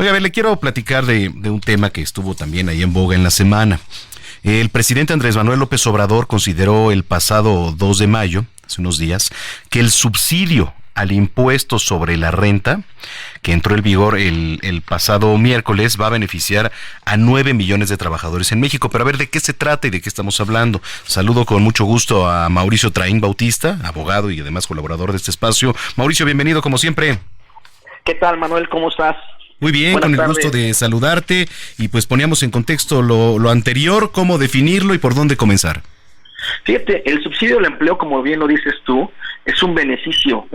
Oiga, a ver, le quiero platicar de un tema que estuvo también ahí en boga en la semana. El presidente Andrés Manuel López Obrador consideró el pasado 2 de mayo, hace unos días, que el subsidio al impuesto sobre la renta, que entró en vigor el pasado miércoles, va a beneficiar a 9 millones de trabajadores en México. Pero a ver, ¿de qué se trata y de qué estamos hablando? Saludo con mucho gusto a Mauricio Traín Bautista, abogado y además colaborador de este espacio. Mauricio, bienvenido como siempre. ¿Qué tal, Manuel? ¿Cómo estás? Muy bien, Buenas con el tardes. gusto de saludarte y pues poníamos en contexto lo anterior, cómo definirlo y por dónde comenzar. Fíjate, el subsidio al empleo, como bien lo dices tú, es un beneficio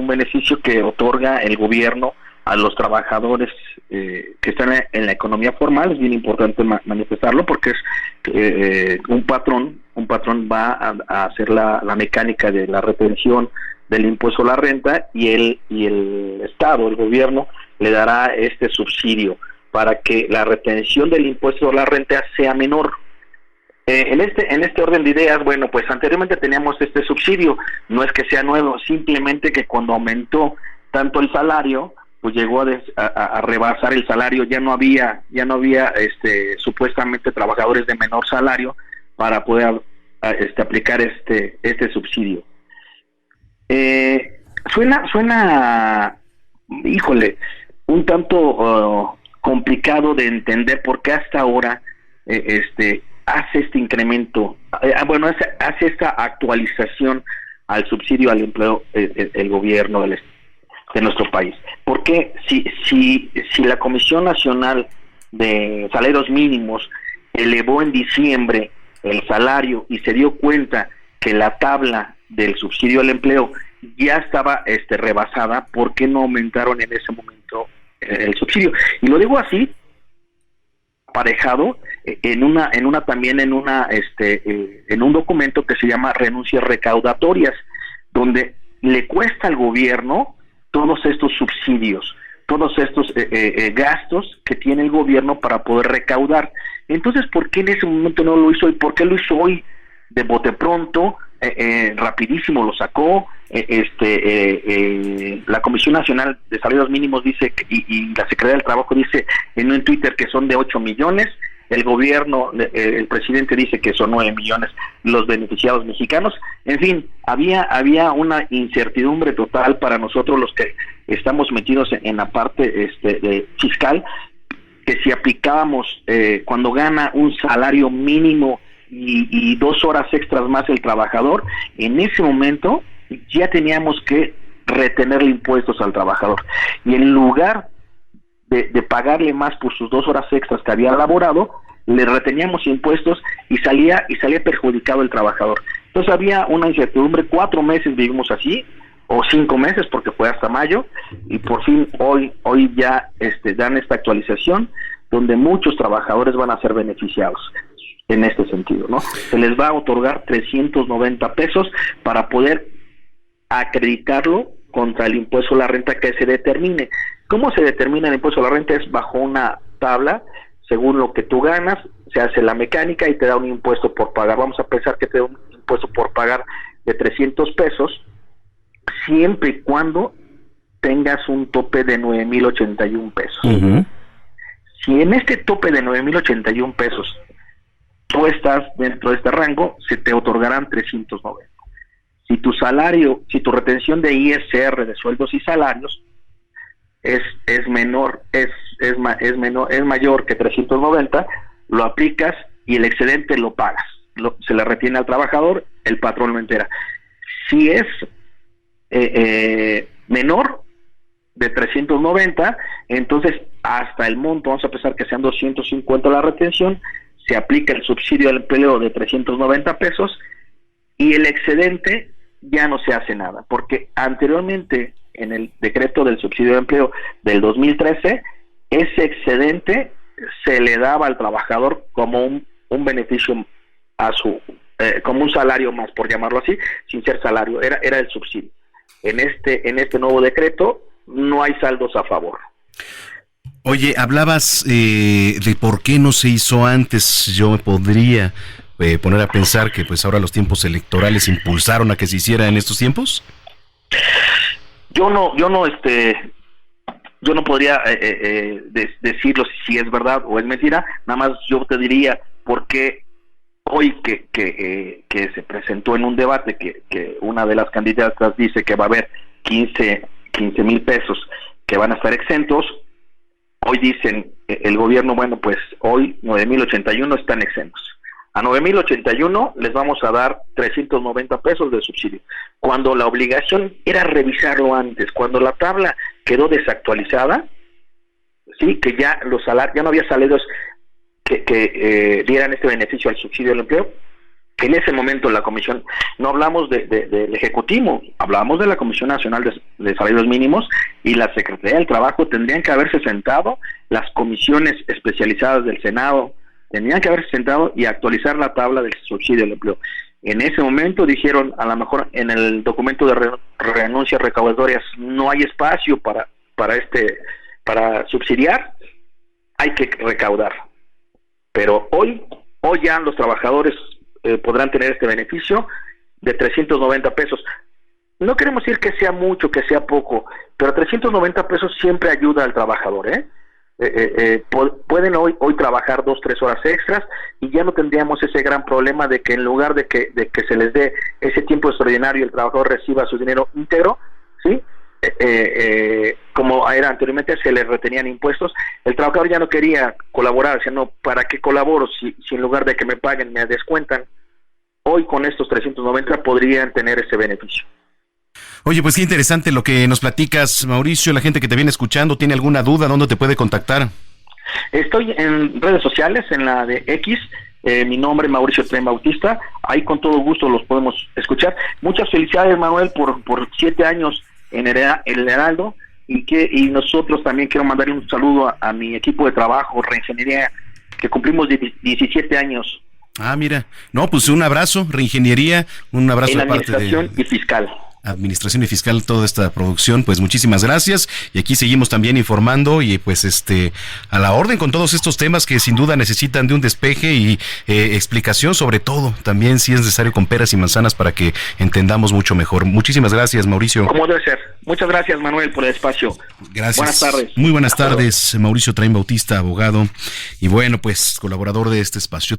que otorga el gobierno a los trabajadores que están en la economía formal. Es bien importante manifestarlo porque es un patrón va a hacer la mecánica de la retención del impuesto a la renta y el Estado, el gobierno, le dará este subsidio para que la retención del impuesto a la renta sea menor. En este orden de ideas, bueno, pues anteriormente teníamos este subsidio, no es que sea nuevo, simplemente que cuando aumentó tanto el salario, pues llegó a rebasar el salario, ya no había supuestamente trabajadores de menor salario para poder aplicar este subsidio. Suena, híjole, un tanto complicado de entender por qué hasta ahora hace este incremento, hace esta actualización al subsidio al empleo el gobierno de nuestro país. Porque si la Comisión Nacional de Salarios Mínimos elevó en diciembre el salario y se dio cuenta que la tabla del subsidio al empleo ya estaba rebasada, ¿por qué no aumentaron en ese momento el subsidio? Y lo digo así, aparejado en un documento que se llama renuncias recaudatorias, donde le cuesta al gobierno todos estos subsidios, todos estos gastos que tiene el gobierno para poder recaudar. Entonces, ¿por qué en ese momento no lo hizo y por qué lo hizo hoy de bote pronto? Rapidísimo lo sacó. La Comisión Nacional de Salarios Mínimos dice y la Secretaría del Trabajo dice en Twitter que son de 8 millones, el gobierno, el presidente dice que son 9 millones los beneficiados mexicanos. En fin, había una incertidumbre total para nosotros los que estamos metidos en la parte fiscal, que si aplicábamos cuando gana un salario mínimo y 2 horas extras más el trabajador, en ese momento ya teníamos que retenerle impuestos al trabajador. Y en lugar de pagarle más por sus 2 horas extras que había elaborado, le reteníamos impuestos y salía perjudicado el trabajador. Entonces había una incertidumbre. 4 meses vivimos así, o 5 meses porque fue hasta mayo, y por fin hoy ya dan esta actualización donde muchos trabajadores van a ser beneficiados en este sentido, ¿no? Se les va a otorgar 390 pesos para poder acreditarlo contra el impuesto a la renta que se determine. ¿Cómo se determina el impuesto a la renta? Es bajo una tabla, según lo que tú ganas, se hace la mecánica y te da un impuesto por pagar. Vamos a pensar que te da un impuesto por pagar de 300 pesos, siempre y cuando tengas un tope de 9,081 pesos. Uh-huh. Si en este tope de 9,081 pesos tú estás dentro de este rango, se te otorgarán 390. Si tu retención de ISR, de sueldos y salarios, es mayor que 390, lo aplicas y el excedente lo pagas. Se le retiene al trabajador, el patrón lo entera. Si es menor de 390, entonces hasta el monto, vamos a pensar que sean 250 la retención, se aplica el subsidio al empleo de 390 pesos y el excedente ya no se hace nada, porque anteriormente en el decreto del subsidio de empleo del 2013, ese excedente se le daba al trabajador como un beneficio como un salario más, por llamarlo así, sin ser salario, era el subsidio. En este nuevo decreto no hay saldos a favor. Oye, hablabas de por qué no se hizo antes. Yo me podría poner a pensar que pues ahora los tiempos electorales impulsaron a que se hiciera en estos tiempos. Yo no yo no podría decirlo si es verdad o es mentira, nada más yo te diría por qué hoy que se presentó en un debate que una de las candidatas dice que va a haber 15,000 pesos que van a estar exentos, hoy dicen el gobierno, bueno, pues hoy 9,081 están exentos. A 9,081 les vamos a dar 390 pesos de subsidio, cuando la obligación era revisarlo antes, cuando la tabla quedó desactualizada, sí, que ya los salarios, ya no había salarios que dieran este beneficio al subsidio del empleo. En ese momento la comisión, no hablamos del Ejecutivo, hablamos de la Comisión Nacional de Salarios Mínimos y la Secretaría del Trabajo. Tendrían que haberse sentado, las comisiones especializadas del Senado tendrían que haberse sentado y actualizar la tabla del subsidio del empleo. En ese momento dijeron, a lo mejor en el documento de renuncias recaudatorias no hay espacio para subsidiar, hay que recaudar. Pero hoy ya los trabajadores podrán tener este beneficio de 390 pesos. No queremos decir que sea mucho, que sea poco, pero 390 pesos siempre ayuda al trabajador, pueden hoy trabajar 2-3 horas extras y ya no tendríamos ese gran problema de que en lugar de que se les dé ese tiempo extraordinario, el trabajador reciba su dinero íntegro, ¿sí? Como era anteriormente, se les retenían impuestos. El trabajador ya no quería colaborar, decía, no, ¿para qué colaboro si en lugar de que me paguen me descuentan? Hoy con estos 390 podrían tener ese beneficio. Oye, pues qué interesante lo que nos platicas, Mauricio. La gente que te viene escuchando, ¿tiene alguna duda? ¿Dónde te puede contactar? Estoy en redes sociales, en la de X, mi nombre Mauricio Tren Bautista, ahí con todo gusto los podemos escuchar. Muchas felicidades, Manuel, por 7 años en el Heraldo, y nosotros también quiero mandarle un saludo a mi equipo de trabajo, Reingeniería, que cumplimos 17 años. Ah, mira, no, pues un abrazo, Reingeniería, un abrazo en de parte de Administración y Fiscal. Administración y Fiscal, toda esta producción, pues muchísimas gracias, y aquí seguimos también informando y pues a la orden con todos estos temas que sin duda necesitan de un despeje y explicación, sobre todo también si es necesario con peras y manzanas para que entendamos mucho mejor. Muchísimas gracias, Mauricio. Como debe ser. Muchas gracias, Manuel, por el espacio. Gracias. Buenas tardes. Muy buenas tardes, Mauricio Train Bautista, abogado y bueno, pues colaborador de este espacio.